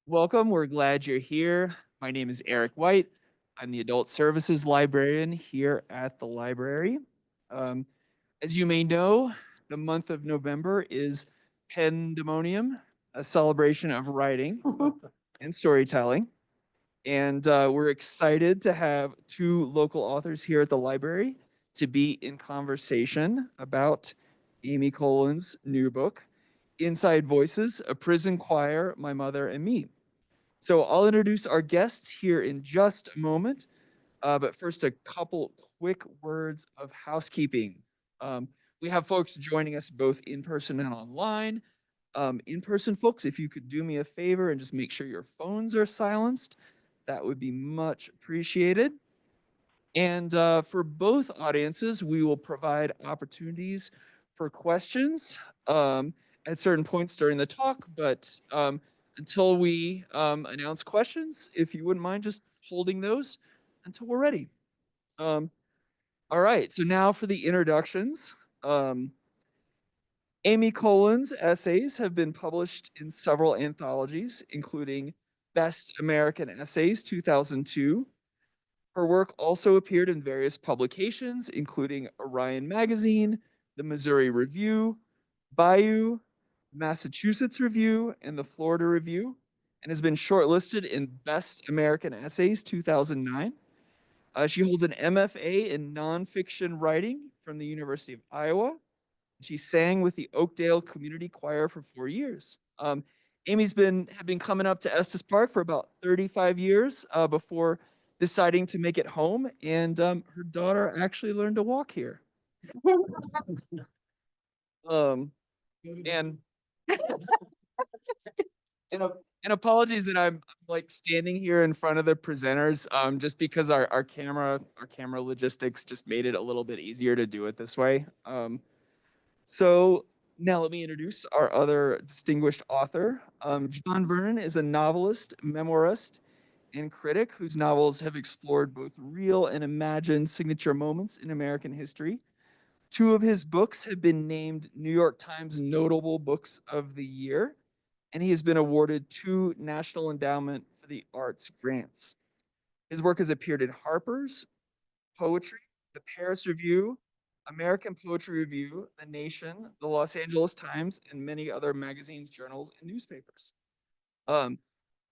Welcome. We're glad you're here. My name is Eric White. I'm the Adult Services Librarian here at the library. Um, as you may know, the month of November is PEN-demonium, a celebration of writing and storytelling. And we're excited to have two local authors here at the library to be in conversation about Amy Kolen's new book, Inside Voices, A Prison Choir, My Mother and Me. So I'll introduce our guests here in just a moment, but first, a couple quick words of housekeeping. Um, we have folks joining us both in person and online. In person, folks, if you could do me a favor and just make sure your phones are silenced, that would be much appreciated. And for both audiences, we will provide opportunities for questions at certain points during the talk. But until we announce questions, if you wouldn't mind just holding those until we're ready. Um, all right, so now for the introductions. Amy Kolen's essays have been published in several anthologies, including Best American Essays 2002. Her work also appeared in various publications, including Orion Magazine, the Missouri Review, Bayou, Massachusetts Review, and the Florida Review, and has been shortlisted in Best American Essays 2009. She holds an MFA in nonfiction writing from the University of Iowa. She sang with the Oakdale Community Choir for 4 years. Amy's had been coming up to Estes Park for about 35 years before deciding to make it home, and her daughter actually learned to walk here. Um, and and, and apologies that I'm like standing here in front of the presenters, just because our camera logistics just made it a little bit easier to do it this way. So now let me introduce our other distinguished author. John Vernon is a novelist, memoirist, and critic whose novels have explored both real and imagined signature moments in American history. Two of his books have been named New York Times Notable Books of the Year, and he has been awarded 2 National Endowment for the Arts grants. His work has appeared in Harper's, Poetry, the Paris Review, American Poetry Review, The Nation, the Los Angeles Times, and many other magazines, journals, and newspapers. Um,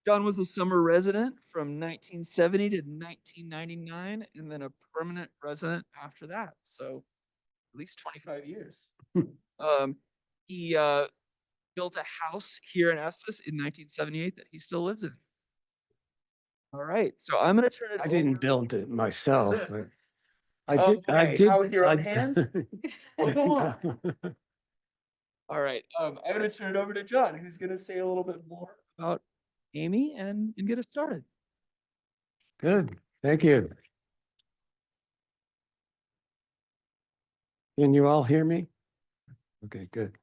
John was a summer resident from 1970 to 1999, and then a permanent resident after that. So at least 25 years. um, he built a house here in Estes in 1978 that he still lives in. All right, so I'm going to turn it I over. didn't build it myself, but I Oh, did, I okay. did. How, with your own I- hands? Well, come on. All right, I'm going to turn it over to John, who's going to say a little bit more about Amy and get us started. Good, thank you. Can you all hear me? Okay, good.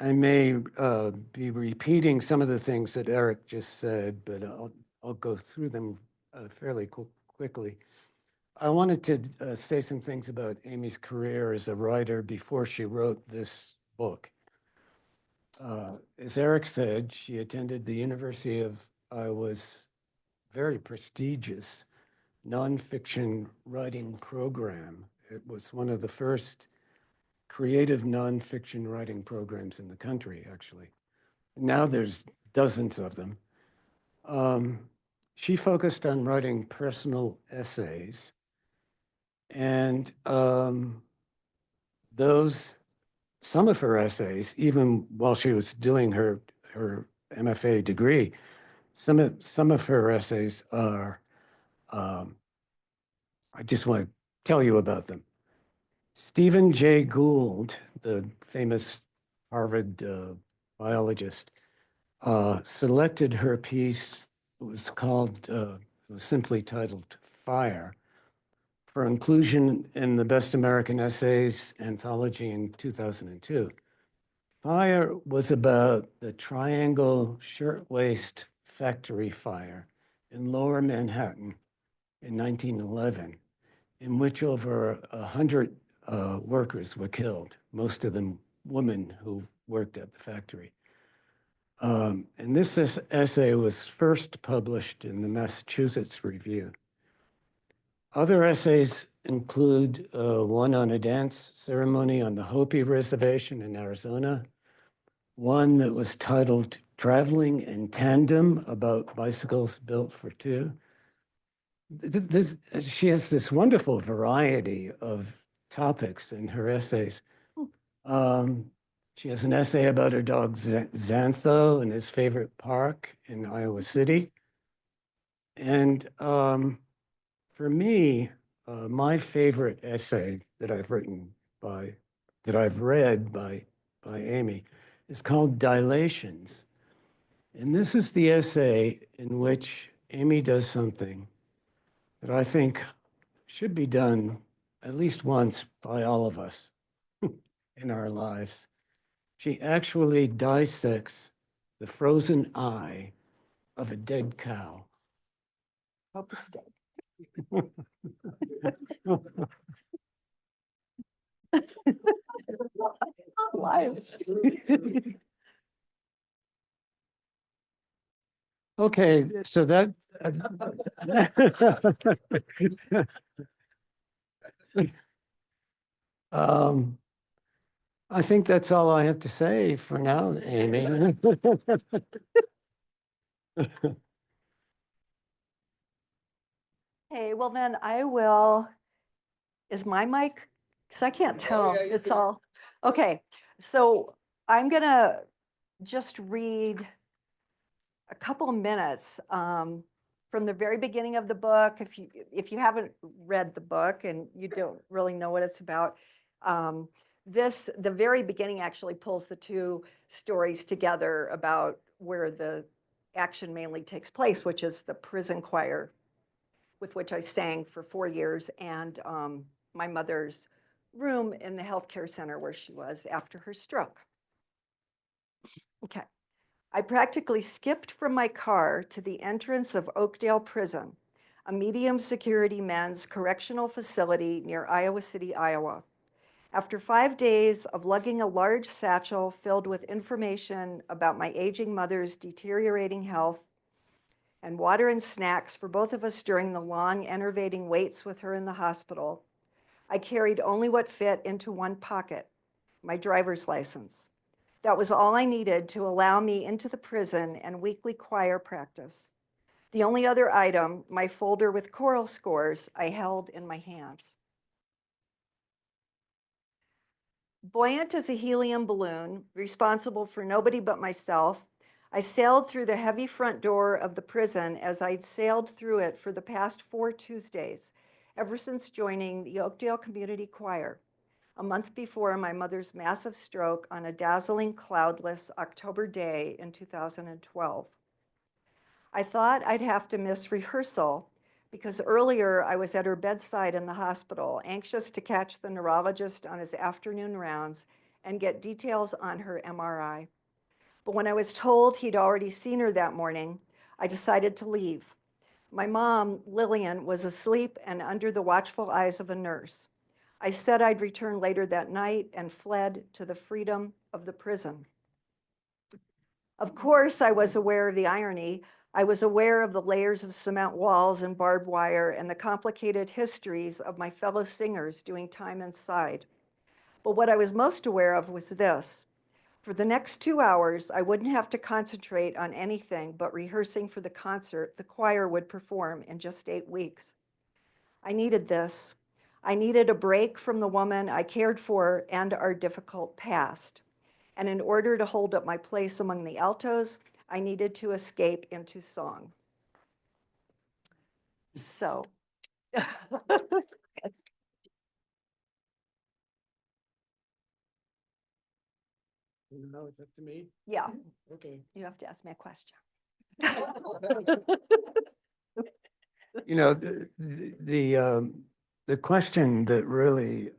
I may be repeating some of the things that Eric just said, but I'll go through them fairly quickly. I wanted to say some things about Amy's career as a writer before she wrote this book. As Eric said, she attended the University of Iowa's very prestigious nonfiction writing program. It was one of the first creative nonfiction writing programs in the country, actually. Now there's dozens of them. She focused on writing personal essays, and some of her essays, even while she was doing her MFA degree, some of her essays are, I just want to tell you about them. Stephen Jay Gould, the famous Harvard biologist, selected her piece. It was simply titled Fire, for inclusion in the Best American Essays anthology in 2002. Fire was about the Triangle Shirtwaist Factory fire in Lower Manhattan in 1911, in which over 100 workers were killed, most of them women who worked at the factory. And this essay was first published in the Massachusetts Review. Other essays include one on a dance ceremony on the Hopi Reservation in Arizona, one that was titled Traveling in Tandem, about bicycles built for two. She has this wonderful variety of topics in her essays. She has an essay about her dog Xantho and his favorite park in Iowa City. And for me, my favorite essay that I've read by Amy is called Dilations. And this is the essay in which Amy does something that I think should be done at least once by all of us in our lives. She actually dissects the frozen eye of a dead cow. Hope it's dead. Alive. Okay, so that I think that's all I have to say for now, Amy. Hey, well then I will, is my mic? Because I can't tell, yeah, you're it's good. all, okay. So I'm gonna just read a couple of minutes from the very beginning of the book. If you haven't read the book and you don't really know what it's about, the very beginning actually pulls the two stories together about where the action mainly takes place, which is the prison choir with which I sang for 4 years, and my mother's room in the healthcare center where she was after her stroke. Okay. I practically skipped from my car to the entrance of Oakdale Prison, a medium security men's correctional facility near Iowa City, Iowa. After 5 days of lugging a large satchel filled with information about my aging mother's deteriorating health and water and snacks for both of us during the long, enervating waits with her in the hospital, I carried only what fit into one pocket, my driver's license. That was all I needed to allow me into the prison and weekly choir practice. The only other item, my folder with choral scores, I held in my hands. Buoyant as a helium balloon, responsible for nobody but myself, I sailed through the heavy front door of the prison as I'd sailed through it for the past 4 Tuesdays, ever since joining the Oakdale Community Choir, a month before my mother's massive stroke on a dazzling, cloudless October day in 2012. I thought I'd have to miss rehearsal because earlier I was at her bedside in the hospital, anxious to catch the neurologist on his afternoon rounds and get details on her MRI. But when I was told he'd already seen her that morning, I decided to leave. My mom, Lillian, was asleep and under the watchful eyes of a nurse. I said I'd return later that night and fled to the freedom of the prison. Of course, I was aware of the irony. I was aware of the layers of cement walls and barbed wire and the complicated histories of my fellow singers doing time inside. But what I was most aware of was this. For the next 2 hours, I wouldn't have to concentrate on anything but rehearsing for the concert the choir would perform in just 8 weeks. I needed this. I needed a break from the woman I cared for and our difficult past. And in order to hold up my place among the altos, I needed to escape into song. So, No, it's up to me. yeah, Okay. you have to ask me a question. You know, the question that really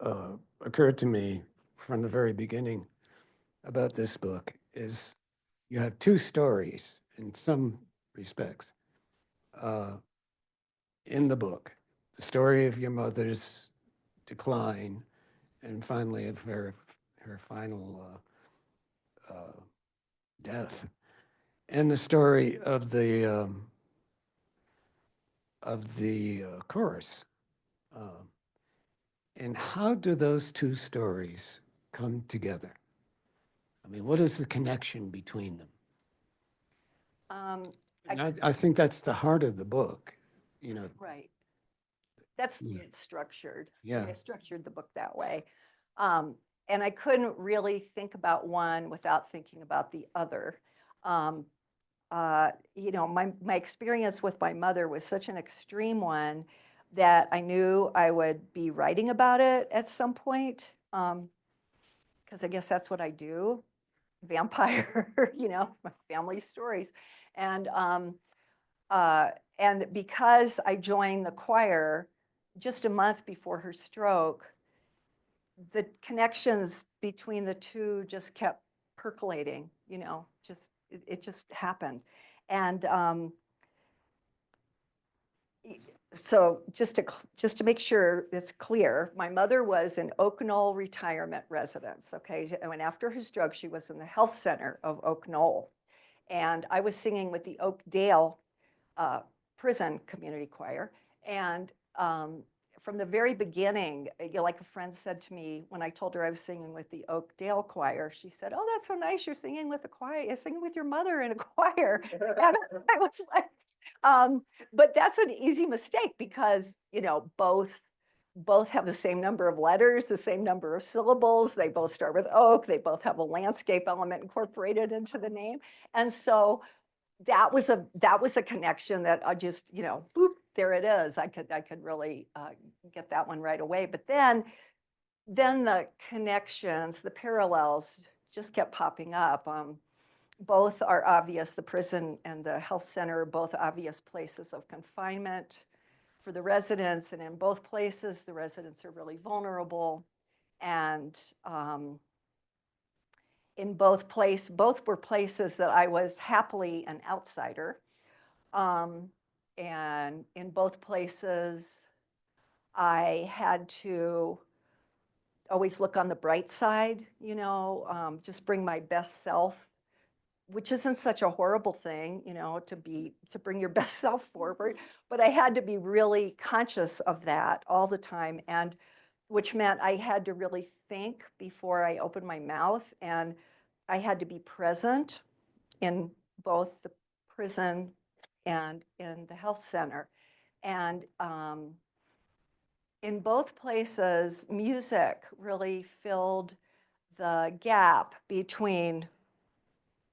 occurred to me from the very beginning about this book is you have two stories in some respects in the book. The story of your mother's decline and finally of her final death. and the story of the chorus. Uh, and how do those two stories come together? I mean, what is the connection between them? Um, And I think that's the heart of the book, right. That's Yeah. it's structured. Yeah. I structured the book that way. And I couldn't really think about one without thinking about the other. Um, my experience with my mother was such an extreme one that I knew I would be writing about it at some point. Because I guess that's what I do, vampire, my family stories. And uh, and because I joined the choir just a month before her stroke, the connections between the two just kept percolating, it just happened. And so just to make sure it's clear, my mother was in Oak Knoll retirement residence, okay? And after her stroke, she was in the health center of Oak Knoll. And I was singing with the Oakdale prison community choir. And from the very beginning, like a friend said to me when I told her I was singing with the Oakdale choir, she said, "Oh, that's so nice. You're singing with a choir. You're singing with your mother in a choir." And I was like, but that's an easy mistake because, both have the same number of letters, the same number of syllables. They both start with oak. They both have a landscape element incorporated into the name. And so that was a connection that I just, boop, there it is. I could really get that one right away. But then the connections, the parallels just kept popping up. Both are obvious. The prison and the health center are both obvious places of confinement for the residents. And in both places, the residents are really vulnerable. And in both were places that I was happily an outsider. And in both places, I had to always look on the bright side, just bring my best self, which isn't such a horrible thing, to bring your best self forward. But I had to be really conscious of that all the time. And which meant I had to really think before I opened my mouth. And I had to be present in both the prison and in the health center. And in both places, music really filled the gap between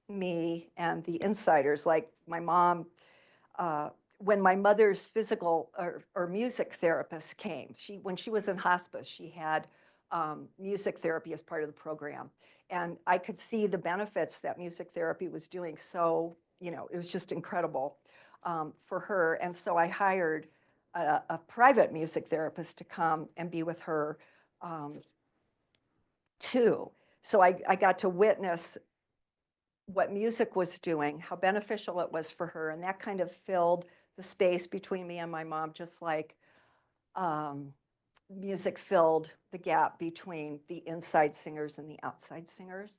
me and the insiders. Like my mom, when my mother's physical or music therapist came, when she was in hospice, she had music therapy as part of the program. And I could see the benefits that music therapy was doing. So, it was just incredible for her. And so I hired a private music therapist to come and be with her too. So I got to witness what music was doing, how beneficial it was for her. And that kind of filled the space between me and my mom, just like music filled the gap between the inside singers and the outside singers.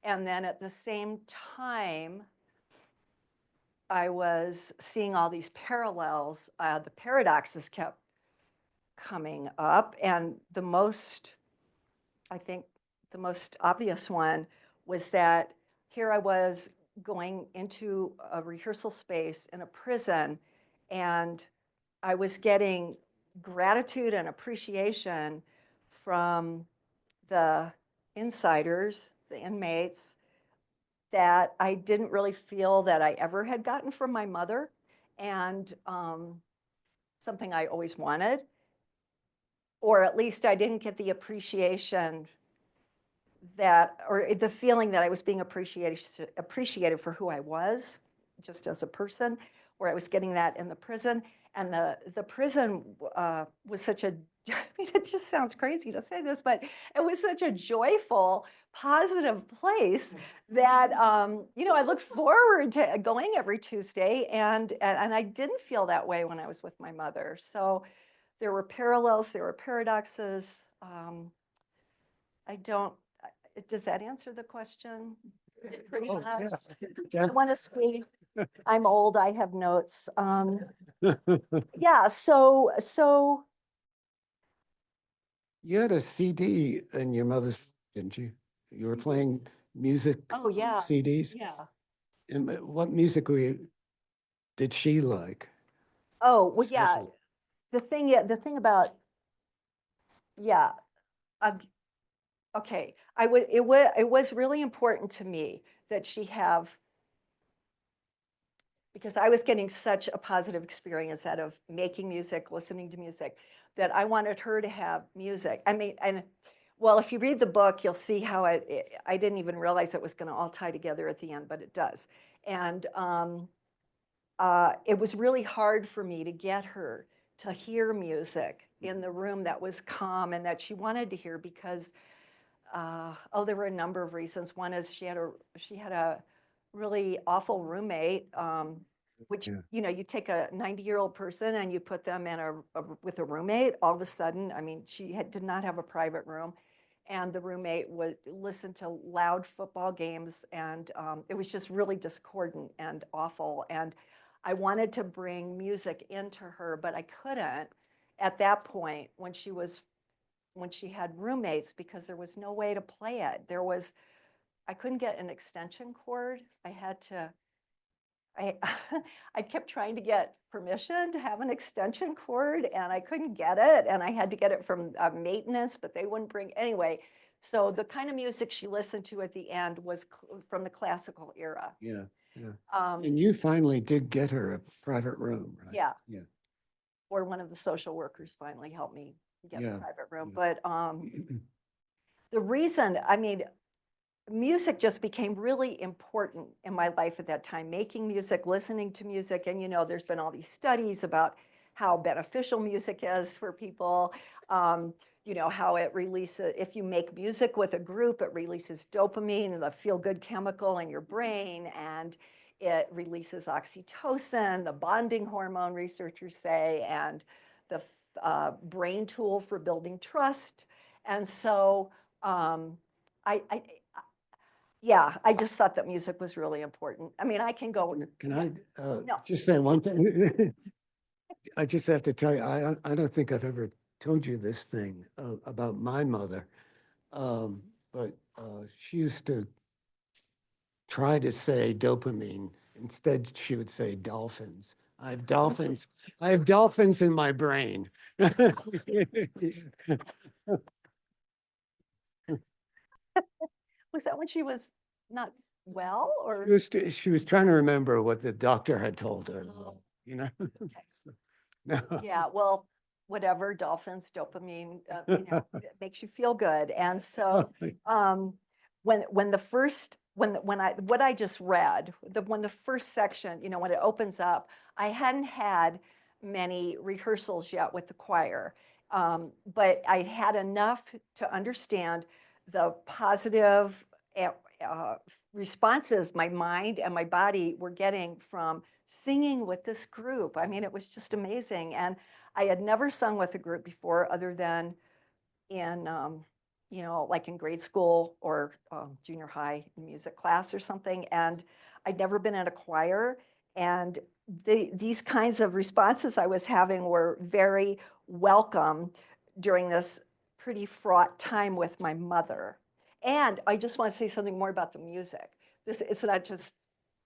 And then at the same time, I was seeing all these parallels. The paradoxes kept coming up. And I think the most obvious one was that here I was going into a rehearsal space in a prison, and I was getting gratitude and appreciation from the insiders, the inmates, that I didn't really feel that I ever had gotten from my mother, and something I always wanted, or at least I didn't get the appreciation or the feeling that I was being appreciated for who I was, just as a person, where I was getting that in the prison. And the prison was such a, I mean, it just sounds crazy to say this, but it was such a joyful, positive place that, I looked forward to going every Tuesday. And I didn't feel that way when I was with my mother. So there were parallels, there were paradoxes. I don't, does that answer the question? Pretty Oh, much. yeah. I want to see, I'm old, I have notes. Yeah, so You had a CD in your mother's, didn't you? You were playing music Oh, yeah. CDs? yeah. And what music did she like? Oh, well, yeah. Especially? The thing about, yeah, um, okay. It was really important to me that she have, because I was getting such a positive experience out of making music, listening to music, that I wanted her to have music. I mean, and well, if you read the book, you'll see how I didn't even realize it was going to all tie together at the end, but it does. And it was really hard for me to get her to hear music in the room that was calm and that she wanted to hear because oh, there were a number of reasons. One is she had a really awful roommate, which, Yeah. you know, you take a 90-year-old person and you put them in with a roommate, all of a sudden, I mean, did not have a private room. And the roommate would listen to loud football games, and it was just really discordant and awful. And I wanted to bring music into her, but I couldn't at that point when she had roommates because there was no way to play it. I couldn't get an extension cord. I I kept trying to get permission to have an extension cord and I couldn't get it. And I had to get it from maintenance, but they wouldn't bring, anyway. So the kind of music she listened to at the end was from the classical era. Yeah, yeah. Um, And you finally did get her a private room, right? yeah, Yeah, or one of the social workers finally helped me get Yeah, a private room. yeah. But the reason, I mean, music just became really important in my life at that time, making music, listening to music. And, you know, there's been all these studies about how beneficial music is for people. You know, how it releases, if you make music with a group, it releases dopamine, the feel-good chemical in your brain, and it releases oxytocin, the bonding hormone, researchers say, and the brain tool for building trust. And so I yeah, I just thought that music was really important. I mean, I can go. Can Yeah. I No. just say one thing? I just have to tell you, I don't think I've ever told you this thing about my mother. But she used to try to say dopamine. Instead, she would say dolphins. I have dolphins. I have dolphins in my brain. Was that when she was not well or? She was trying to remember what the doctor had told her, Oh, you know? okay. No. Yeah, well, whatever, dolphins, dopamine, you know, it makes you feel good. And so when the first, when I, what I just read, when the first section, you know, when it opens up, I hadn't had many rehearsals yet with the choir, but I had enough to understand the positive uh, responses my mind and my body were getting from singing with this group. I mean, it was just amazing. And I had never sung with a group before other than in, you know, like in grade school or junior high music class or something. And I'd never been in a choir. And these kinds of responses I was having were very welcome during this pretty fraught time with my mother. And I just want to say something more about the music. It's not just,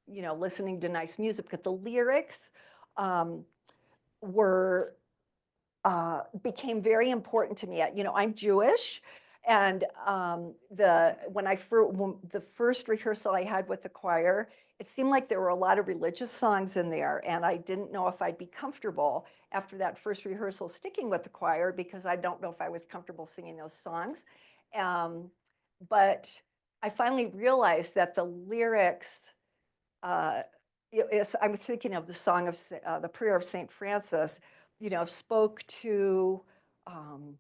you know, listening to nice music, but the lyrics um, were became very important to me. You know, I'm Jewish, and the first rehearsal I had with the choir, it seemed like there were a lot of religious songs in there, and I didn't know if I'd be comfortable after that first rehearsal sticking with the choir because I don't know if I was comfortable singing those songs. But I finally realized that the lyrics uh, I was thinking of the song of the prayer of St. Francis, you know, spoke to um,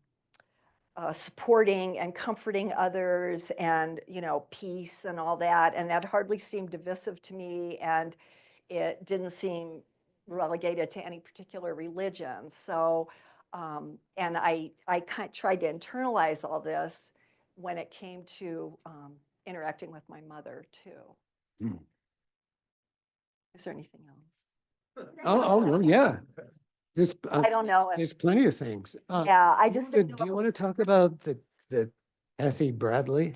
supporting and comforting others and, you know, peace and all that. And that hardly seemed divisive to me. And it didn't seem relegated to any particular religion. So, and I tried to internalize all this when it came to interacting with my mother too. Hmm. Is there anything else? Oh, yeah. This, I don't know. there's plenty of things. Yeah, I just didn't know Do if you it want to was- talk about the Kathy Bradley?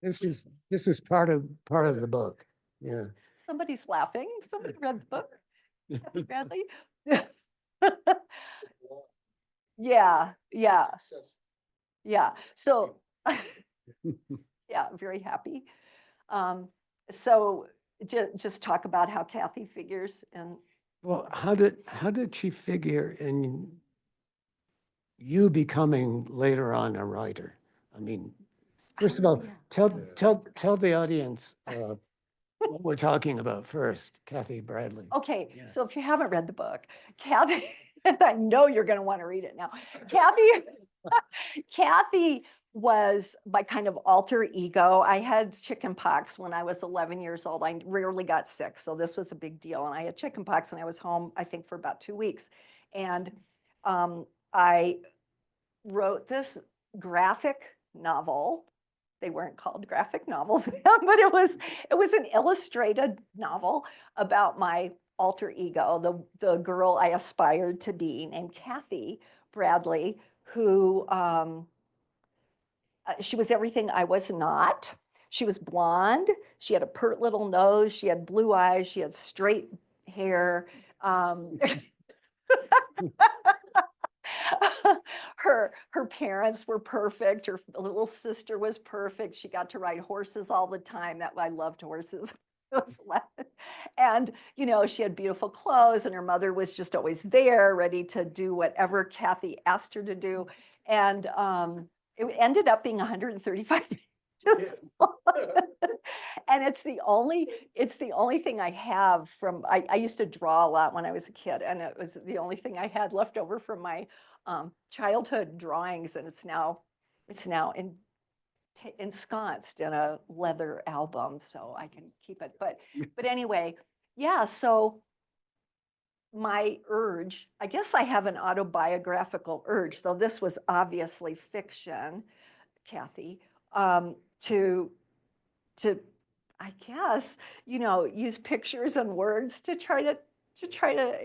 This is part of the book. Yeah. Somebody's laughing. Somebody read the book. Kathy Bradley. Yeah, yeah, yeah. So, yeah, very happy. So just talk about how Kathy figures and Well, how did she figure in you becoming later on a writer? I mean, first of all, tell the audience what we're talking about first, Kathy Bradley. okay, Yeah. so if you haven't read the book, Kathy, I know you're going to want to read it now. Kathy was my kind of alter ego. I had chicken pox when I was 11 years old. I rarely got sick, so this was a big deal. And I had chicken pox, and I was home, I think, for about 2 weeks. And I wrote this graphic novel. They weren't called graphic novels, but it was an illustrated novel about my alter ego, the girl I aspired to be, named Kathy Bradley, who she was everything I was not. She was blonde. She had a pert little nose. She had blue eyes. She had straight hair. Her parents were perfect. Her little sister was perfect. She got to ride horses all the time. That I loved horses. And she had beautiful clothes, and her mother was just always there, ready to do whatever Kathy asked her to do. And it ended up being 135 pages. And it's the only thing I have from, I used to draw a lot when I was a kid, and it was the only thing I had left over from my childhood drawings, and it's now ensconced in a leather album, so I can keep it. But anyway, yeah, so my urge, I guess I have an autobiographical urge, though this was obviously fiction, Kathy, to I guess, use pictures and words to try to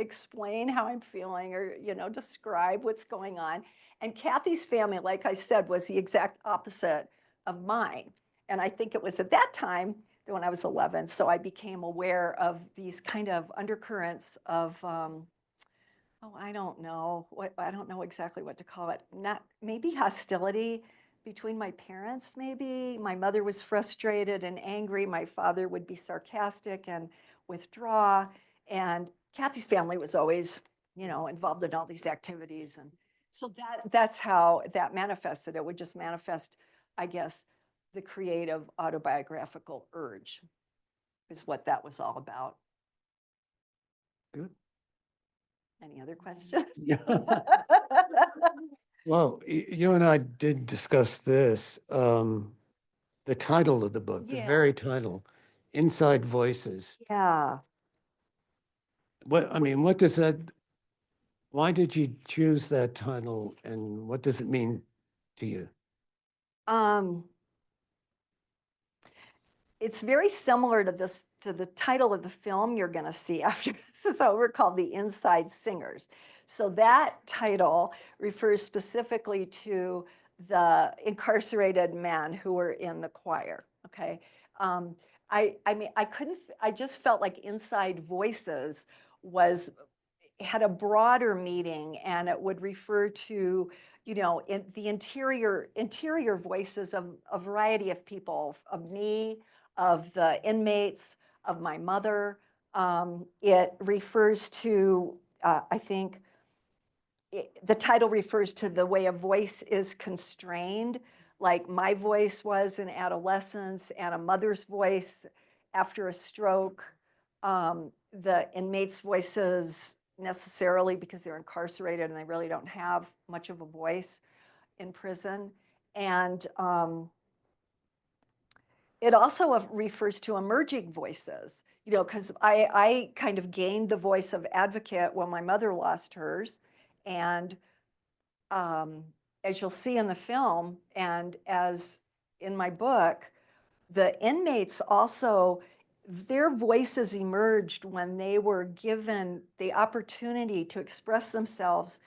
explain how I'm feeling, or, describe what's going on. And Kathy's family, like I said, was the exact opposite of mine. And I think it was at that time, when I was 11, so I became aware of these kind of undercurrents of, I don't know exactly what to call it. Not maybe hostility between my parents, maybe. My mother was frustrated and angry. My father would be sarcastic and withdraw. And Kathy's family was always, involved in all these activities. And so that's how that manifested. It would just manifest, I guess, the creative autobiographical urge is what that was all about. Good. Any other questions? Well, you and I did discuss this, the title of the book, the Yeah. very title, Inside Voices. Yeah. What does that, why did you choose that title, and what does it mean to you? It's very similar to the title of the film you're going to see after this is over, called The Inside Singers. So that title refers specifically to the incarcerated men who were in the choir. Okay. I mean, I just felt like Inside Voices had a broader meaning, and it would refer to, in the interior voices of a variety of people, of me, of the inmates, of my mother. It refers to, I think, the title refers to the way a voice is constrained, like my voice was in adolescence, and a mother's voice after a stroke. The inmates' voices necessarily, because they're incarcerated and they really don't have much of a voice in prison. And it also refers to emerging voices, because I kind of gained the voice of advocate when my mother lost hers. And as you'll see in the film and as in my book, the inmates also, their voices emerged when they were given the opportunity to express themselves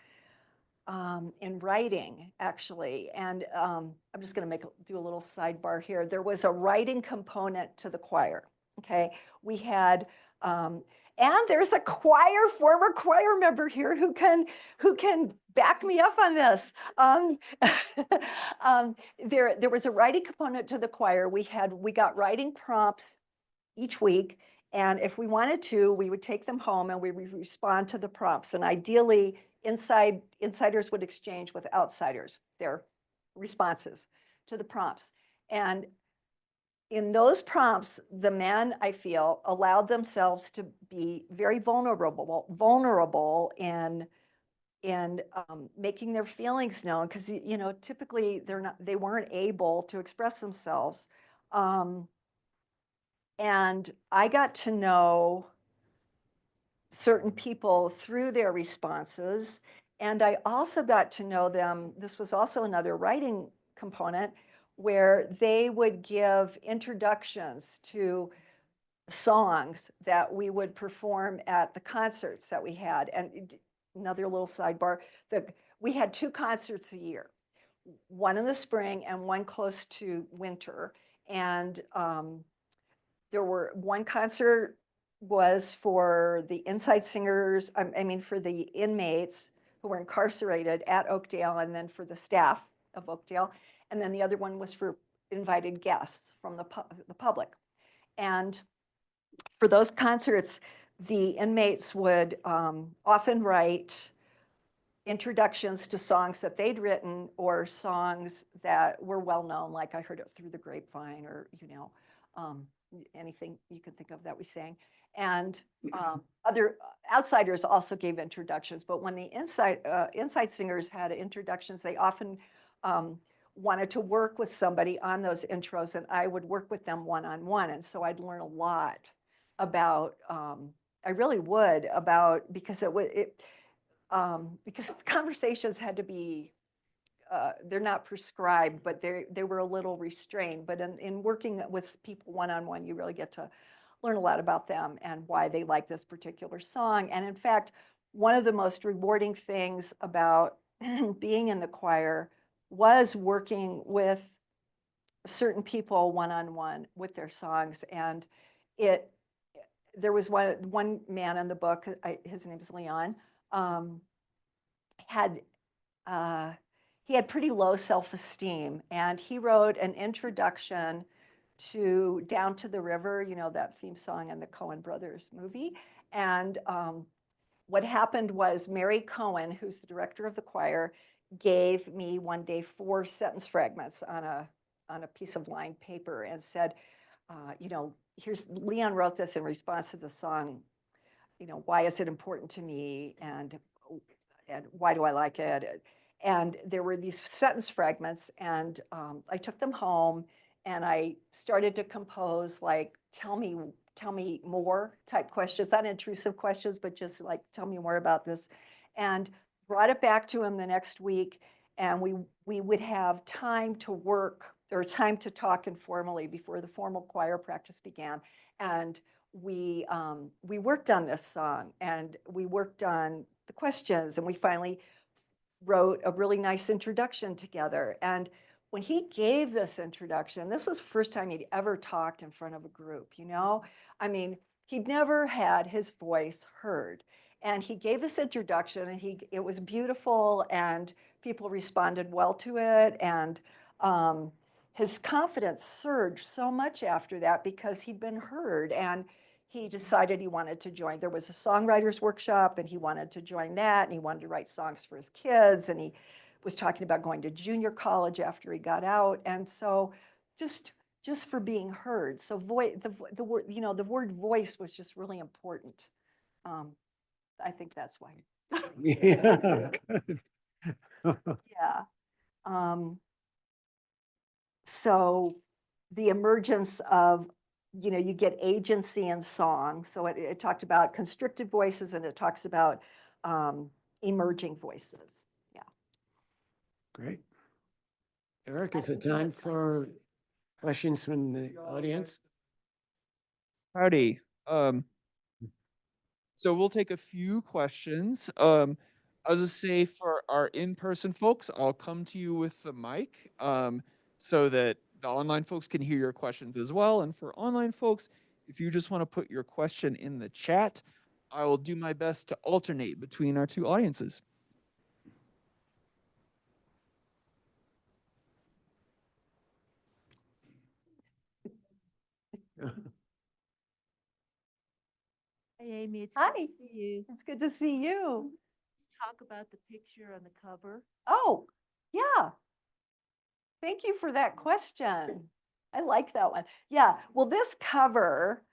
in writing, actually. And I'm just going to do a little sidebar here. There was a writing component to the choir. Okay, we had, and there's a former choir member here who can back me up on this. There was a writing component to the choir. We got writing prompts each week. And if we wanted to, we would take them home and we would respond to the prompts. And ideally, insiders would exchange with outsiders their responses to the prompts. And in those prompts, the men, I feel, allowed themselves to be very vulnerable in making their feelings known, because typically they weren't able to express themselves. And I got to know certain people through their responses. And I also got to know them. This was also another writing component where they would give introductions to songs that we would perform at the concerts that we had. And another little sidebar, we had 2 concerts a year, one in the spring and one close to winter. And one concert was for the inside singers, for the inmates who were incarcerated at Oakdale, and then for the staff of Oakdale. And then the other one was for invited guests from the public. And for those concerts, the inmates would often write introductions to songs that they'd written or songs that were well known, like I Heard It Through the Grapevine, or anything you could think of that we sang. And other outsiders also gave introductions, but when the inside singers had introductions, they often wanted to work with somebody on those intros, and I would work with them one-on-one. And so I'd learn a lot about, I really would, about, because because conversations had to be, they're not prescribed, but they were a little restrained. But in working with people one-on-one, you really get to learn a lot about them and why they like this particular song. And in fact, one of the most rewarding things about being in the choir was working with certain people one-on-one with their songs. And there was one man in the book, his name is Leon, he had pretty low self-esteem, and he wrote an introduction to Down to the River, that theme song in the Kolen brothers movie. And what happened was Mary Cohen, who's the director of the choir, gave me one day 4 sentence fragments on a piece of lined paper and said, Leon wrote this in response to the song, why is it important to me, and why do I like it? And there were these sentence fragments, and I took them home and I started to compose, like, tell me more type questions, not intrusive questions, but just like, tell me more about this, and brought it back to him the next week. And we would have time to work, or time to talk informally before the formal choir practice began. And we worked on this song, and we worked on the questions, and we finally wrote a really nice introduction together. And when he gave this introduction, this was the first time he'd ever talked in front of a group, he'd never had his voice heard. And he gave this introduction, and it was beautiful, and people responded well to it. And his confidence surged so much after that because he'd been heard, and he decided he wanted to join. There was a songwriters workshop, and he wanted to join that, and he wanted to write songs for his kids, and he was talking about going to junior college after he got out. And so just for being heard. So the word voice was just really important. I think that's why. Yeah, good. Yeah. So the emergence of, you get agency in song. So it talked about constricted voices, and it talks about emerging voices. Yeah. Great. Eric, is it time for questions from the audience? Howdy. So we'll take a few questions. I'll just say for our in-person folks, I'll come to you with the mic, so that the online folks can hear your questions as well. And for online folks, if you just want to put your question in the chat, I will do my best to alternate between our two audiences. Hi, Amy. It's Hi. good to see you. It's good to see you. Let's talk about the picture on the cover. Oh, yeah. Thank you for that question. I like that one. Yeah, well, this cover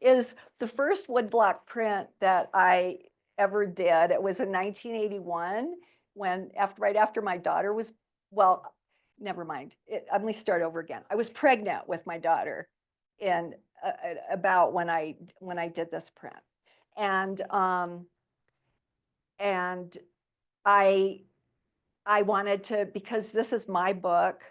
is the first woodblock print that I ever did. It was in 1981 when right after my daughter was, well, never mind. Let me start over again. I was pregnant with my daughter in about when I did this print. And I wanted to, because this is my book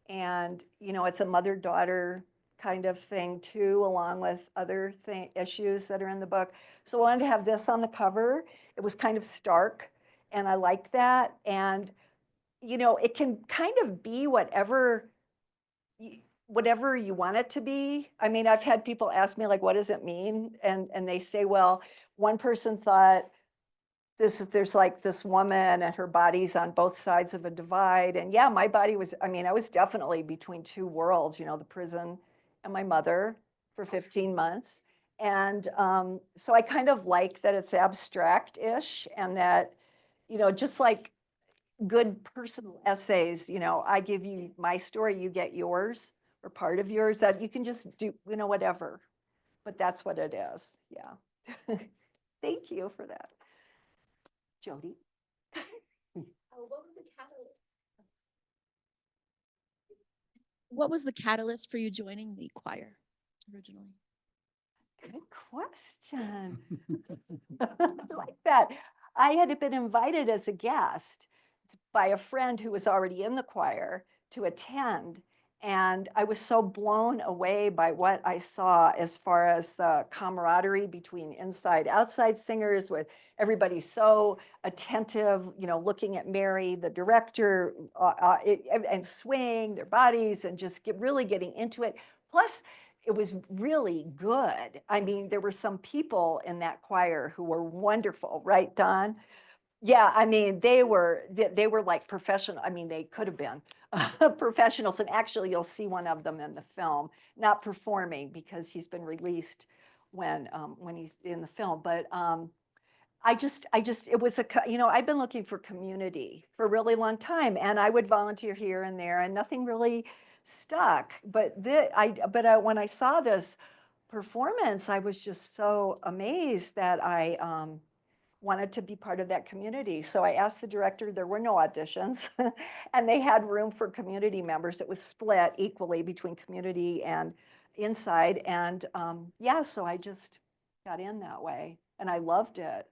and, it's a mother-daughter kind of thing too, along with other issues that are in the book. So I wanted to have this on the cover. It was kind of stark and I liked that. And, it can kind of be whatever you want it to be. I mean, I've had people ask me like, what does it mean? And they say, well, one person thought, there's like this woman and her body's on both sides of a divide. And yeah, my body was, I was definitely between two worlds, the prison and my mother for 15 months. And so I kind of like that it's abstract-ish and that, just like good personal essays, I give you my story, you get yours or part of yours, that you can just do, whatever. But that's what it is. Yeah. Thank you for that. Jody? What was the catalyst for you joining the choir originally? Good question. I like that. I had been invited as a guest by a friend who was already in the choir to attend. And I was so blown away by what I saw as far as the camaraderie between inside, outside singers, with everybody so attentive, looking at Mary, the director, and swaying their bodies and just really getting into it. Plus, it was really good. I mean, there were some people in that choir who were wonderful, right, Don? Yeah, I mean, they were like professional. I mean, they could have been professionals. And actually, you'll see one of them in the film, not performing because he's been released when he's in the film. But it was I've been looking for community for a really long time, and I would volunteer here and there, and nothing really stuck. But when I saw this performance, I was just so amazed that I wanted to be part of that community. So I asked the director, there were no auditions, and they had room for community members. It was split equally between community and inside. And yeah, so I just got in that way, and I loved it.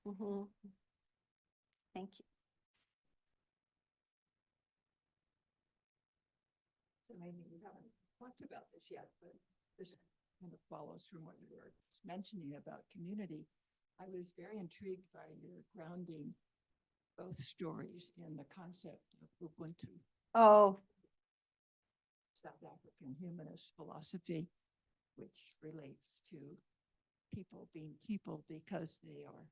Mhm. Thank you. So maybe we haven't talked about this yet, but this kind of follows from what you were just mentioning about community. I was very intrigued by your grounding both stories in the concept of Ubuntu, Oh, South African humanist philosophy, which relates to people being people because they are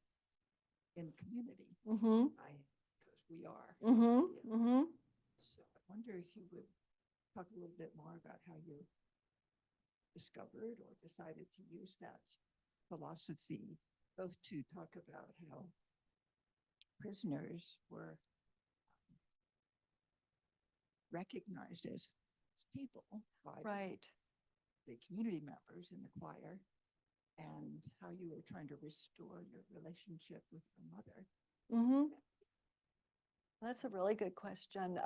in community, mm-hmm, because we are. mm-hmm, you know. mm-hmm. So I wonder if you would talk a little bit more about how you discovered or decided to use that philosophy, both to talk about how prisoners were recognized as people by Right. the community members in the choir, and how you were trying to restore your relationship with your mother. Mm-hmm. That's a really good question.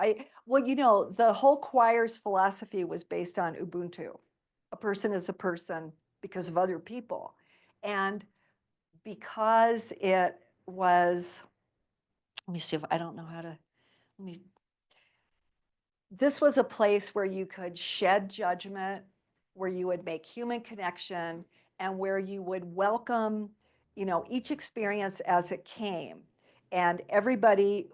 Well, the whole choir's philosophy was based on Ubuntu. A person is a person because of other people. And because it was, let me see if I don't know how to this was a place where you could shed judgment, where you would make human connection, and where you would welcome, each experience as it came. And everybody,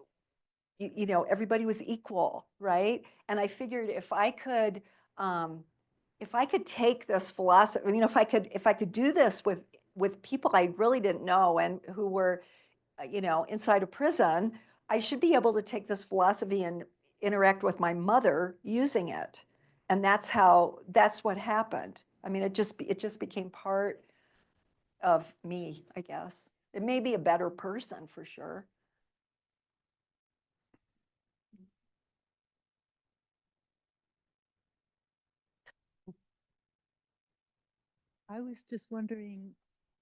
everybody was equal, right? And I figured if I could take this philosophy, if I could do this with people I really didn't know and who were, inside a prison, I should be able to take this philosophy and interact with my mother using it. And that's what happened. I mean, it just became part of me, I guess. It made me a better person for sure. I was just wondering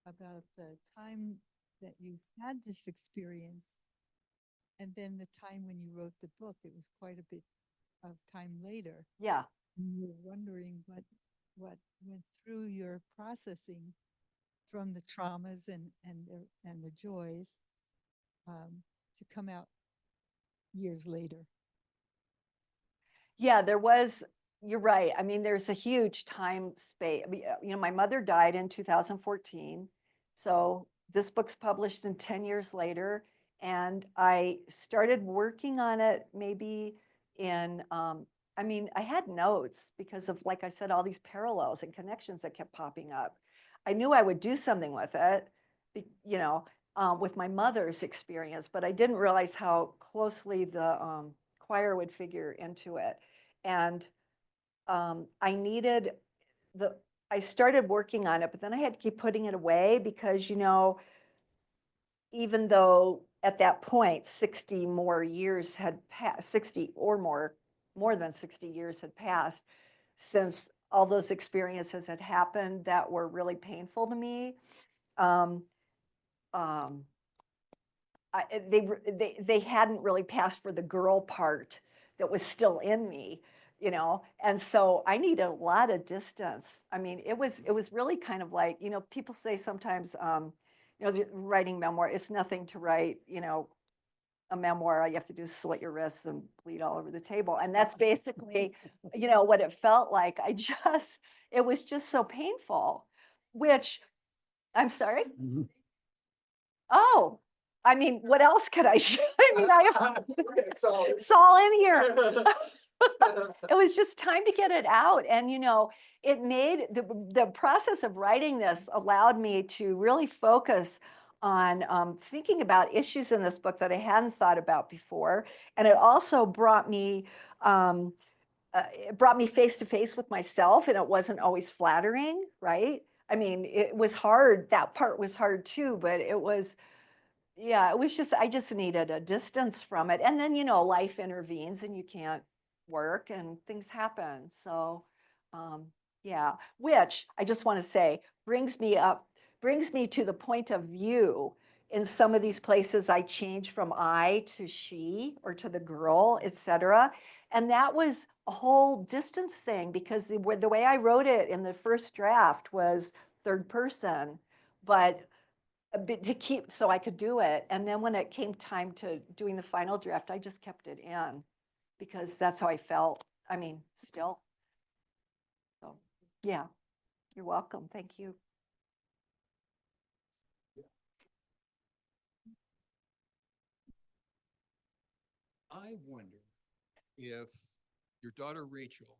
about the time that you had this experience and then the time when you wrote the book. It was quite a bit of time later. Yeah. And you were wondering what went through your processing from the traumas and the joys to come out years later. Yeah, you're right. I mean, there's a huge time space. My mother died in 2014. So this book's published in 10 years later. And I started working on it maybe I had notes because of, like I said, all these parallels and connections that kept popping up. I knew I would do something with it, with my mother's experience, but I didn't realize how closely the choir would figure into it. And I started working on it, but then I had to keep putting it away because, even though at that point, 60 more years had passed, 60 or more than 60 years had passed since all those experiences had happened that were really painful to me. Um, um, they hadn't really passed for the girl part that was still in me, and so I needed a lot of distance. I mean, it was really kind of like, people say sometimes, writing memoir, it's nothing to write, a memoir. All you have to do is slit your wrists and bleed all over the table. And that's basically, what it felt like. It was just so painful, which, I'm sorry. Mhm. Oh, I mean, what else could I show? I mean, it's all in here. It was just time to get it out. And, it made the process of writing this allowed me to really focus on thinking about issues in this book that I hadn't thought about before. And it also brought me face to face with myself, and it wasn't always flattering, right? I mean, it was hard. That part was hard too, but it was I just needed a distance from it. And then, life intervenes and you can't work and things happen. So, which I just want to say brings me to the point of view. In some of these places, I change from I to she or to the girl, etc. And that was a whole distance thing because the way I wrote it in the first draft was third person, but a bit to keep so I could do it. And then when it came time to doing the final draft, I just kept it in because that's how I felt. I mean, still. So, yeah, you're welcome. Thank you. I wonder if your daughter Rachel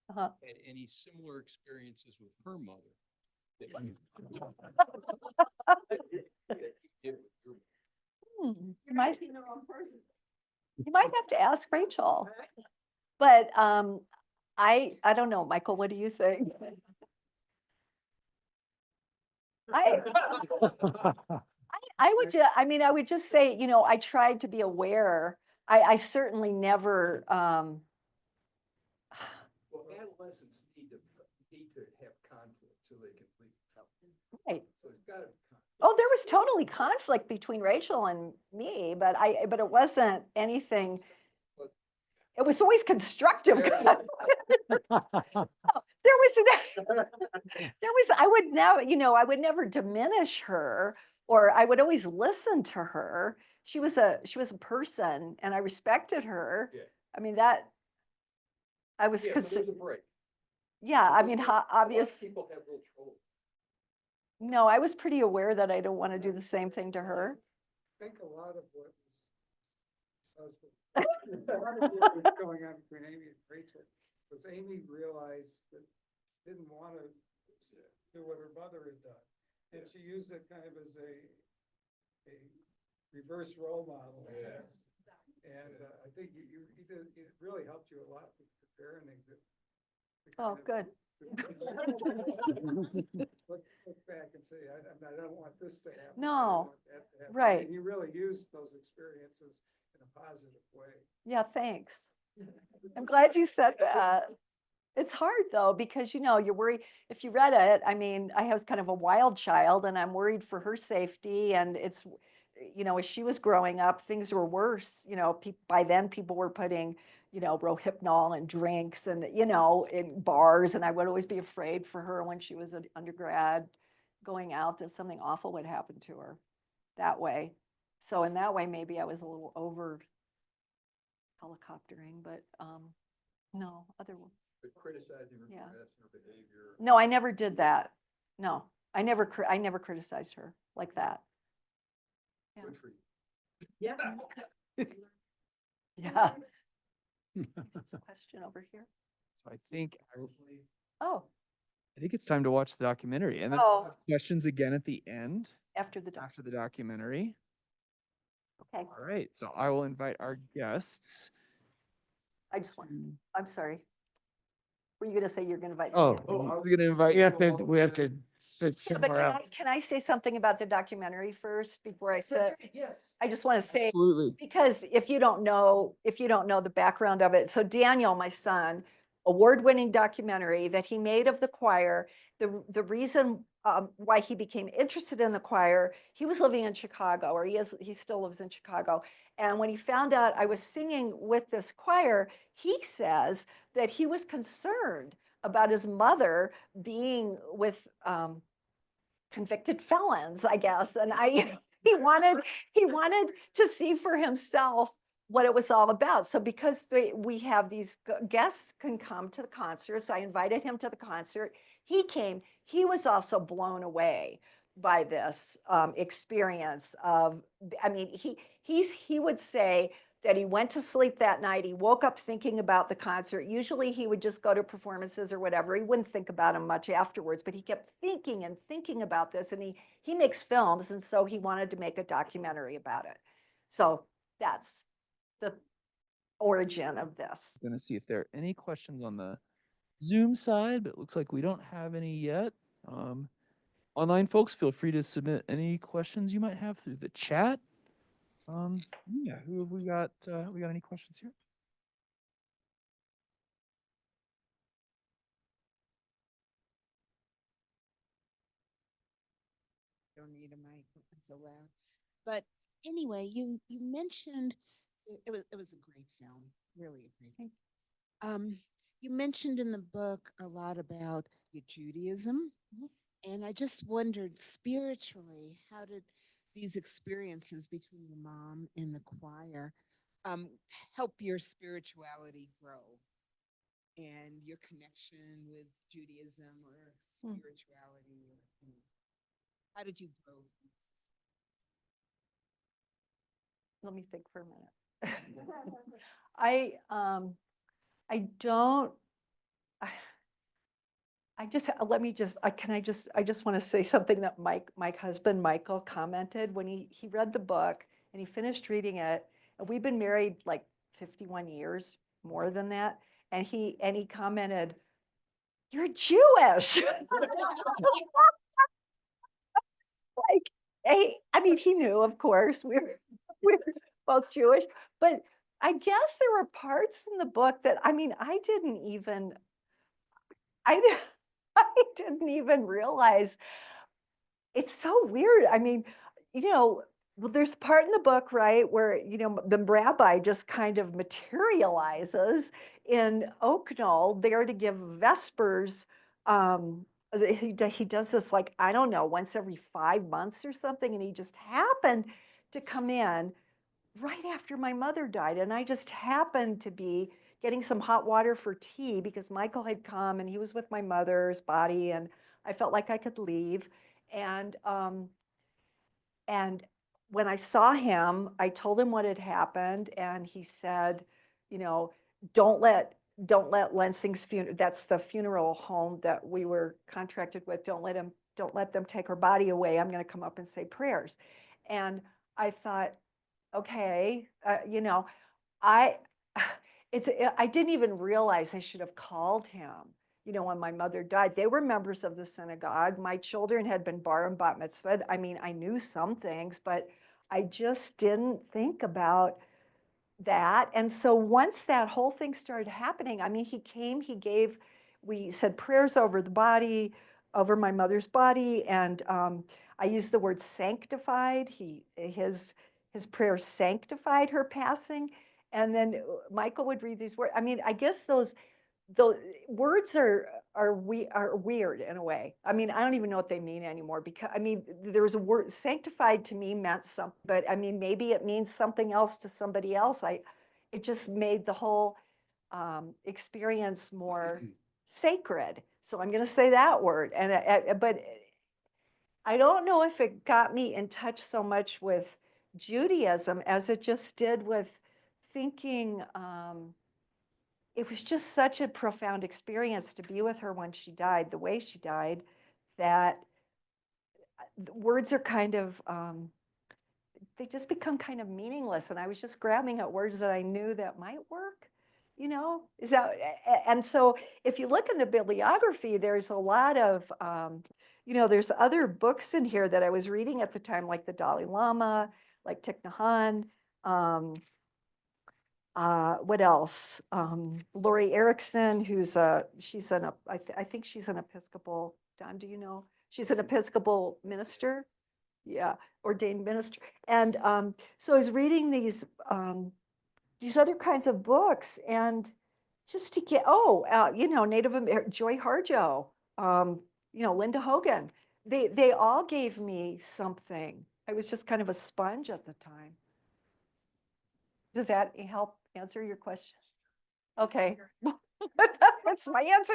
Uh-huh. had any similar experiences with her mother. That You might have to ask Rachel. But I don't know, Michael, what do you think? I would just say, I tried to be aware. I certainly never, well, adolescents need to have conflict so they can leave. right. So it's got to be conflict. Oh, there was totally conflict between Rachel and me, but it wasn't anything. It was always constructive. I would never diminish her, or I would always listen to her, she was a person and I respected her. Yeah. I mean, that, I was, Yeah, so there's a break. yeah, I Because mean, a lot of obvious, People have real trouble. no, I was pretty aware that I don't want to do the same thing to her. I think a lot of what was going on between Amy and Rachel was Amy realized that didn't want to do what her mother had done. And she used it kind of as a reverse role model. Yes. And I think it really helped you a lot with the parenting. Oh, good. Look back and say, I don't want this to happen. I No, don't want that to happen." right. And you really used those experiences in a positive way. Yeah, thanks. I'm glad you said that. It's hard though, because you're worried, if you read it, I mean, I was kind of a wild child and I'm worried for her safety and it's, as she was growing up, things were worse, by then people were putting, Rohypnol and drinks and, in bars, and I would always be afraid for her when she was an undergrad going out that something awful would happen to her that way. So in that way, maybe I was a little over helicoptering, but no, other. But criticizing her Yeah. perhaps her behavior. No, I never did that. No, I never criticized her like that. Yeah. Good for you. Yeah. Question over here. So I think, Oh, I think it's time to watch the documentary and then Oh. we'll have questions again at the end after the, after the documentary. okay. All right, so I will invite our guests. I just want, I'm sorry. Were you going to say you're going to invite? Oh, I was gonna invite. we have to sit Yeah, but somewhere else. can I say something about the documentary first before I sit? Yes. I just want to say, Absolutely. because if you don't know the background of it, so Daniel, my son, award-winning documentary that he made of the choir, the reason why he became interested in the choir, he was living in Chicago, or he still lives in Chicago. And when he found out I was singing with this choir, he says that he was concerned about his mother being with convicted felons, I guess. And he wanted to see for himself what it was all about. So because we have these guests can come to the concert, so I invited him to the concert. He came. He was also blown away by this experience of, I mean, he would say that he went to sleep that night. He woke up thinking about the concert. Usually he would just go to performances or whatever. He wouldn't think about them much afterwards, but he kept thinking and thinking about this. And he makes films, and so he wanted to make a documentary about it. So that's the origin of this. Gonna see if there are any questions on the Zoom side, but it looks like we don't have any yet. Online folks, feel free to submit any questions you might have through the chat. Yeah, who have we got? We got any questions here? Don't need a mic, it's so loud. But anyway, you mentioned it was a great film, really a great film. You mentioned in the book a lot about your Judaism, and I just wondered spiritually, how did these experiences between your mom and the choir help your spirituality grow and your connection with Judaism or spirituality? How did you grow? Let me think for a minute. I don't, I just, let me just, I just want to say something that my husband, Michael, commented when he read the book and he finished reading it. And we've been married like 51 years, more than that. And he commented, "You're Jewish." Like, hey, I mean, he knew, of course, we're both Jewish, but I guess there were parts in the book that, I mean, I didn't even realize. It's so weird. I mean, well, there's a part in the book, right, where, the rabbi just kind of materializes in Oaknall there to give Vespers. He does this, like, I don't know, once every 5 months or something, and he just happened to come in right after my mother died. And I just happened to be getting some hot water for tea because Michael had come and he was with my mother's body and I felt like I could leave. And when I saw him, I told him what had happened, and he said, you know, don't let Lensing's funeral, that's the funeral home that we were contracted with, don't let them take her body away. I'm going to come up and say prayers. And I thought, okay, I I didn't even realize I should have called him. When my mother died, they were members of the synagogue. My children had been bar and bat mitzvahed. I mean, I knew some things, but I just didn't think about that. And so once that whole thing started happening, I mean, he came, we said prayers over the body, over my mother's body, and I used the word sanctified. His prayer sanctified her passing. And then Michael would read these words. I mean, I guess those words are weird in a way. I mean, I don't even know what they mean anymore, because I mean, there's a word, sanctified to me meant something, but I mean, maybe it means something else to somebody else. It just made the whole experience more sacred. So I'm going to say that word. But I don't know if it got me in touch so much with Judaism as it just did with thinking. It was just such a profound experience to be with her when she died, the way she died, that words are kind of, they just become kind of meaningless. And I was just grabbing at words that I knew that might work, and so if you look in the bibliography, there's a lot of, there's other books in here that I was reading at the time, like the Dalai Lama, like Thich Nhat Hanh, what else? Lori Erickson, I think she's an Episcopal, Don, do you know? She's an Episcopal minister. Yeah, ordained minister. And so I was reading these other kinds of books, and just to get, Native American, Joy Harjo, Linda Hogan, they all gave me something. I was just kind of a sponge at the time. Does that help answer your question? Okay. That's my answer.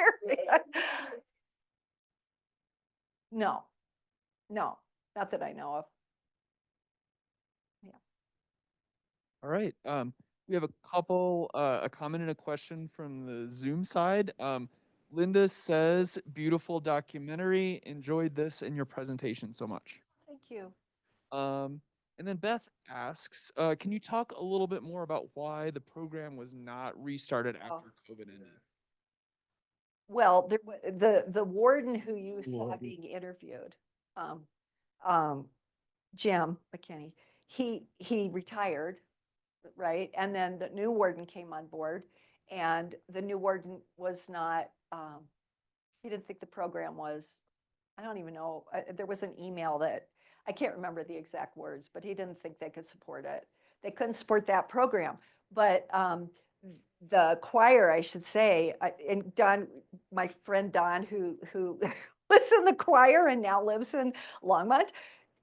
No, not that I know of. Yeah. All right. We have a comment and a question from the Zoom side. Linda says, beautiful documentary. Enjoyed this in your presentation so much. Thank you. And then Beth asks, can you talk a little bit more about why the program was not restarted after COVID ended? Well, the warden who you saw being interviewed, Jim McKinney, he retired, right? And then the new warden came on board, and the new warden was not, he didn't think the program was, I don't even know, there was an email that, I can't remember the exact words, but he didn't think they could support it. They couldn't support that program. But the choir, I should say, and Don, my friend Don, who was in the choir and now lives in Longmont,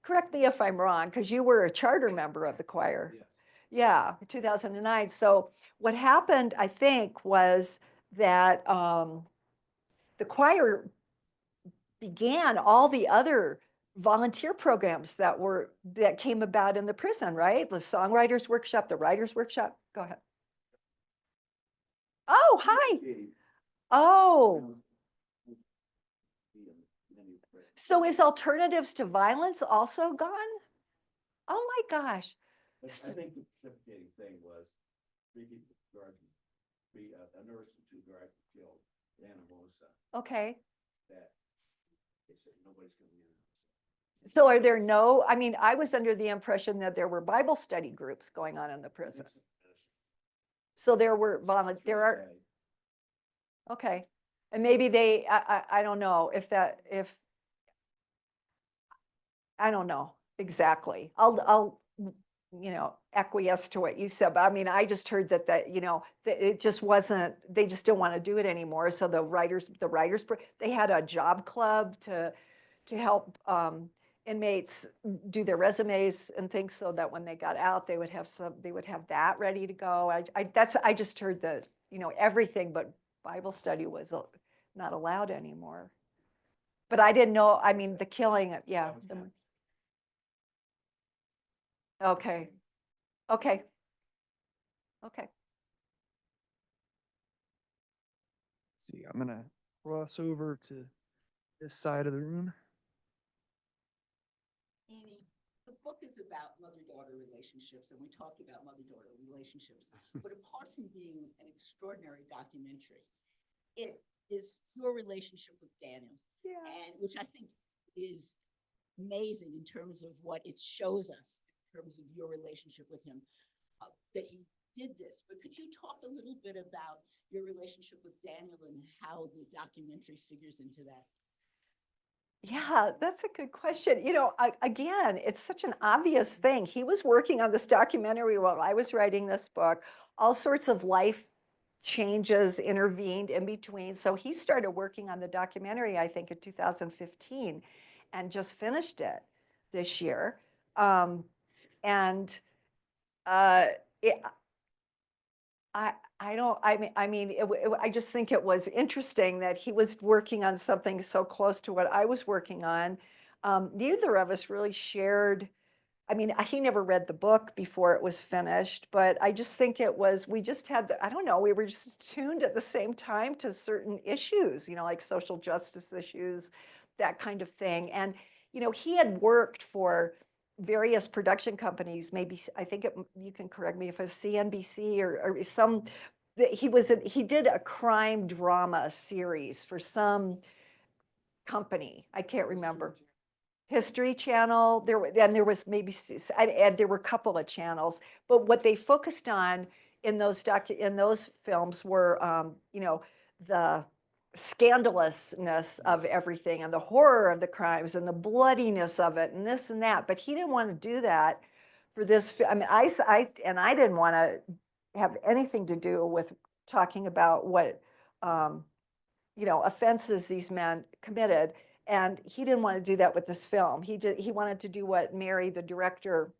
correct me if I'm wrong, because you were a charter member of the choir. Yes. Yeah, 2009. So what happened, I think, was that the choir began all the other volunteer programs that came about in the prison, right? The songwriters workshop, the writers workshop. Go ahead. Oh, hi. Oh. So is Alternatives to Violence also gone? Oh my gosh. I think the precipitating thing was a nurse and 2 guards were killed in Anamosa. Okay. That they said nobody's coming in. So are there no, I mean, I was under the impression that there were Bible study groups going on in the prison. So there are, okay. And maybe I don't know if I don't know exactly. I'll acquiesce to what you said, but I mean, I just heard that it just wasn't, they just didn't want to do it anymore. So the writers, they had a job club to help inmates do their resumes and things so that when they got out, they would have that ready to go. I just heard that, everything but Bible study was not allowed anymore. But I didn't know, I mean, the killing, yeah. Okay. Okay. Okay. Let's see, I'm gonna cross over to this side of the room. Amy, the book is about mother-daughter relationships, and we talk about mother-daughter relationships. But apart from being an extraordinary documentary, it is your relationship with Daniel, Yeah. and which I think is amazing in terms of what it shows us in terms of your relationship with him, that he did this. But could you talk a little bit about your relationship with Daniel and how the documentary figures into that? Yeah, that's a good question. Again, it's such an obvious thing. He was working on this documentary while I was writing this book. All sorts of life changes intervened in between. So he started working on the documentary, I think, in 2015 and just finished it this year. And it, I just think it was interesting that he was working on something so close to what I was working on. Neither of us really shared. I mean, he never read the book before it was finished, but I just think we just had I don't know, we were just tuned at the same time to certain issues, like social justice issues, that kind of thing. And, he had worked for various production companies, maybe, I think you can correct me if it's CNBC or some, he did a crime drama series for some company. I can't remember. History Channel, there was maybe, and there were a couple of channels, but what they focused on in those films were, the scandalousness of everything and the horror of the crimes and the bloodiness of it and this and that. But he didn't want to do that for this. I mean, I didn't want to have anything to do with talking about what, offenses these men committed. And he didn't want to do that with this film. He wanted to do what Mary, the director,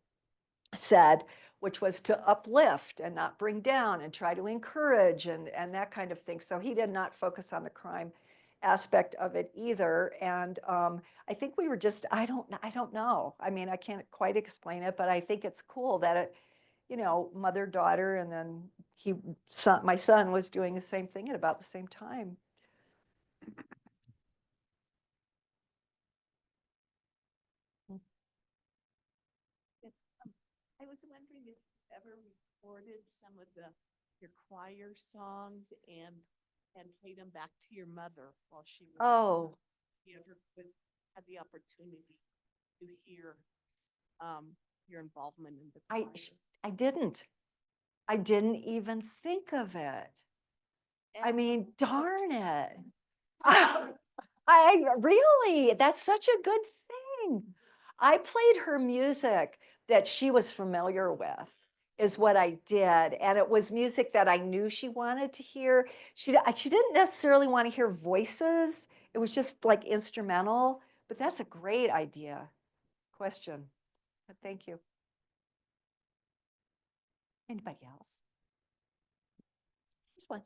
said, which was to uplift and not bring down and try to encourage and that kind of thing. So he did not focus on the crime aspect of it either. And I think we were just, I don't know. I mean, I can't quite explain it, but I think it's cool that it, mother, daughter, and then my son was doing the same thing at about the same time. I was wondering if you ever recorded some of your choir songs and played them back to your mother while she was. Oh. You ever had the opportunity to hear your involvement in the choir? I didn't. I didn't even think of it. I mean, darn it. Really, that's such a good thing. I played her music that she was familiar with, is what I did. And it was music that I knew she wanted to hear. She didn't necessarily want to hear voices. It was just like instrumental, but that's a great question. But thank you. Anybody else? Here's one.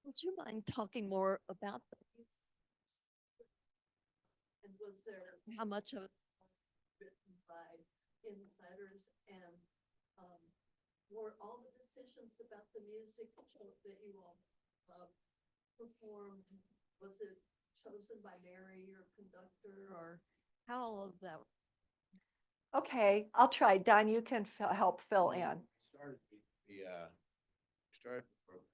Would you mind talking more about the music? And was there, how much of it was written by insiders, and were all the decisions about the music that you all performed, was it chosen by Mary, your conductor, or how all of that? Okay, I'll try. Don, you can help fill in. Started the program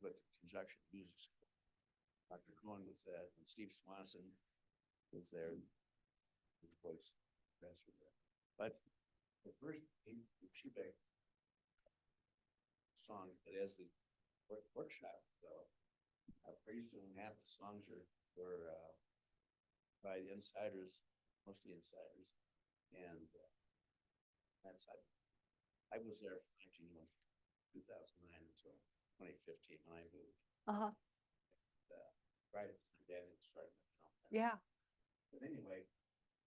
with conjunction music school. Dr. Kolen was there, and Steve Swanson was there. His voice transferred there. But the first she picked songs, but as the workshop developed, pretty soon half the songs were by the insiders, mostly insiders, and I was there from 2009 until 2015 when I moved. Right, then it started. Yeah. But anyway,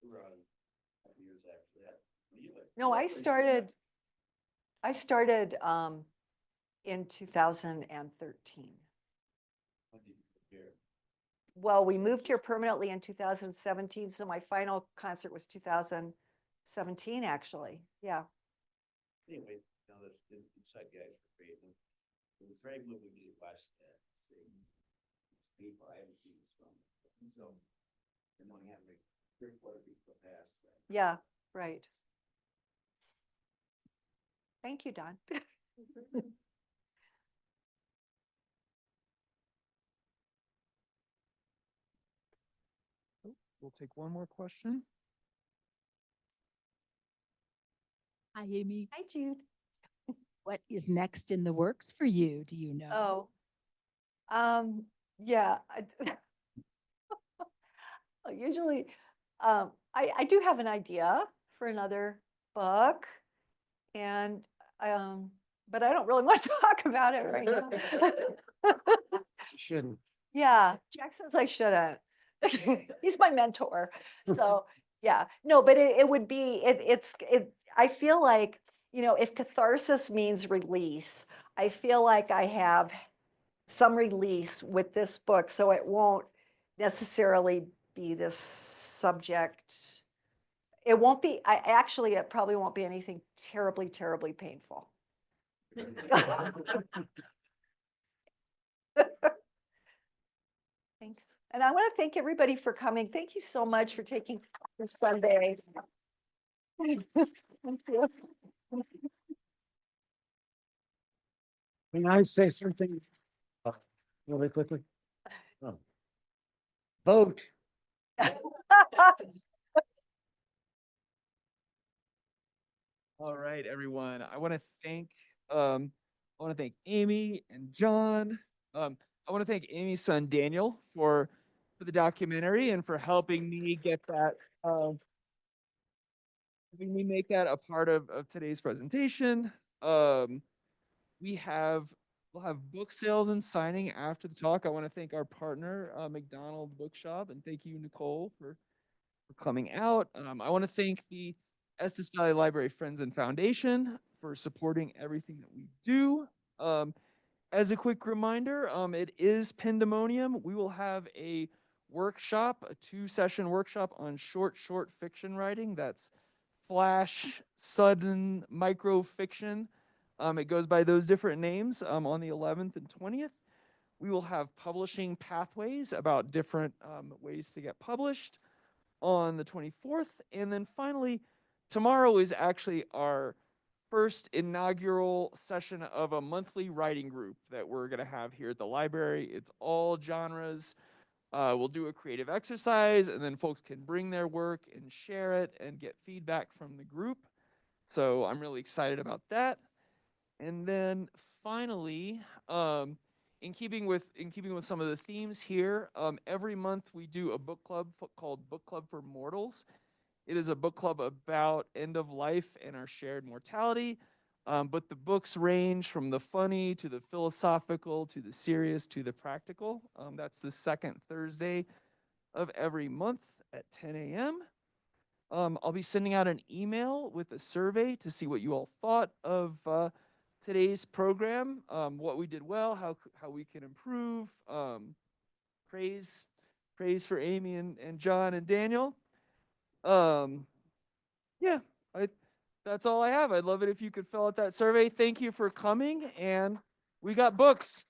we were on a couple years after that. No, I started in 2013. When did you prepare? Well, we moved here permanently in 2017, so my final concert was 2017, actually. Yeah. Anyway, now that the Bedside guys were great, and it was very moving to watch that. It's people, I haven't seen this film. So, and only having like 3 or 4 people pass. Yeah, right. Thank you, Don. We'll take one more question. Hi, Amy. Hi, Jude. What is next in the works for you? Do you know? Yeah. Usually, I do have an idea for another book, and but I don't really want to talk about it right now. You shouldn't. Yeah, Jack says I shouldn't. He's my mentor. So, yeah, no, but it would be, I feel like, if catharsis means release, I feel like I have some release with this book, so it won't necessarily be this subject. It won't be, it probably won't be anything terribly, terribly painful. Thanks. And I want to thank everybody for coming. Thank you so much for taking this Sunday. Thank you. Can I say something really quickly? Oh. Vote. All right, everyone. I want to thank Amy and John. I want to thank Amy's son Daniel for the documentary and for helping me get that helping me make that a part of today's presentation. We'll have book sales and signing after the talk. I want to thank our partner, McDonald Bookshop, and thank you, Nicole, for coming out. I want to thank the Estes Valley Library Friends and Foundation for supporting everything that we do. As a quick reminder, it is PEN-demonium. We will have a workshop, a 2-session workshop on short fiction writing. That's flash, sudden, micro fiction. It goes by those different names on the 11th and 20th. We will have publishing pathways about different ways to get published on the 24th. And then finally, tomorrow is actually our first inaugural session of a monthly writing group that we're going to have here at the library. It's all genres. We'll do a creative exercise, and then folks can bring their work and share it and get feedback from the group. So I'm really excited about that. And then finally, in keeping with some of the themes here, every month we do a book club called Book Club for Mortals. It is a book club about end of life and our shared mortality. But the books range from the funny to the philosophical to the serious to the practical. That's the second Thursday of every month at 10 a.m. I'll be sending out an email with a survey to see what you all thought of today's program, what we did well, how we can improve. Praise for Amy and John and Daniel. Yeah, that's all I have. I'd love it if you could fill out that survey. Thank you for coming, and we got books.